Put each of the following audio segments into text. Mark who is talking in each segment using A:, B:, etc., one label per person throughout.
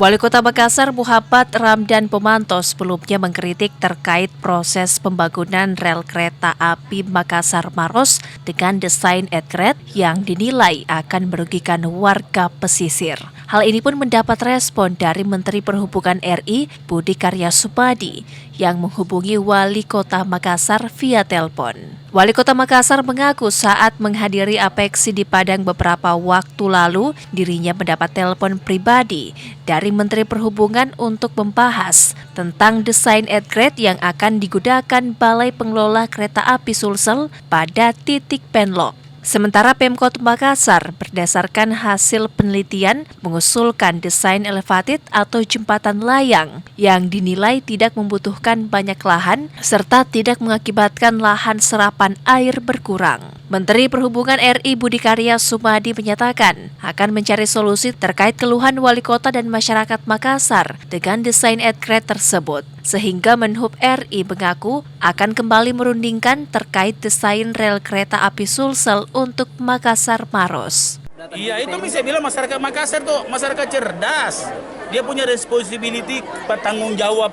A: Wali Kota Makassar Muhammad Ramdan Pomanto sebelumnya mengkritik terkait proses pembangunan rel kereta api Makassar-Maros dengan desain at-grade yang dinilai akan merugikan warga pesisir. Hal ini pun mendapat respon dari Menteri Perhubungan RI Budi Karya Sumadi yang menghubungi Wali Kota Makassar via telepon. Wali Kota Makassar mengaku saat menghadiri apeksi di Padang beberapa waktu lalu, dirinya mendapat telepon pribadi dari Menteri Perhubungan untuk membahas tentang desain at-grade yang akan digunakan Balai Pengelola Kereta Api Sulsel pada titik penlock. Sementara Pemkot Makassar berdasarkan hasil penelitian mengusulkan desain elevated atau jembatan layang yang dinilai tidak membutuhkan banyak lahan serta tidak mengakibatkan lahan serapan air berkurang. Menteri Perhubungan RI Budi Karya Sumadi menyatakan akan mencari solusi terkait keluhan wali kota dan masyarakat Makassar dengan desain at-grade tersebut. Sehingga Menhub RI mengaku akan kembali merundingkan terkait desain rel kereta api Sulsel untuk Makassar-Maros.
B: Iya, itu bisa bilang masyarakat Makassar tuh masyarakat cerdas. Dia punya responsibility, bertanggung jawab,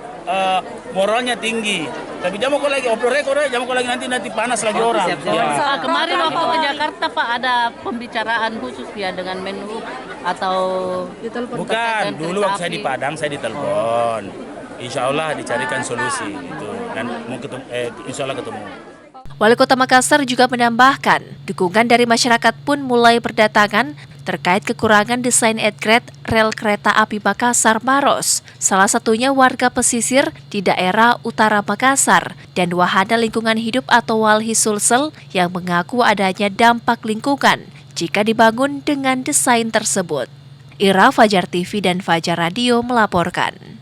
B: moralnya tinggi. Tapi jangan kok lagi oper rekor, jangan kok lagi nanti panas lagi orang.
C: Ya. Kemarin Bapak ke Jakarta Pak ada pembicaraan khusus ya dengan Menhub atau ditelepon?
B: Bukan, dulu waktu saya di Padang saya ditelepon. Insya Allah dicarikan solusi itu dan mau ketemu, insya Allah ketemu.
A: Wali Kota Makassar juga menambahkan, dukungan dari masyarakat pun mulai berdatangan terkait kekurangan desain at-grade rel kereta api Makassar-Maros. Salah satunya warga pesisir di daerah utara Makassar dan Wahana Lingkungan Hidup atau Walhi Sulsel yang mengaku adanya dampak lingkungan jika dibangun dengan desain tersebut. Ira, Fajar TV dan Fajar Radio melaporkan.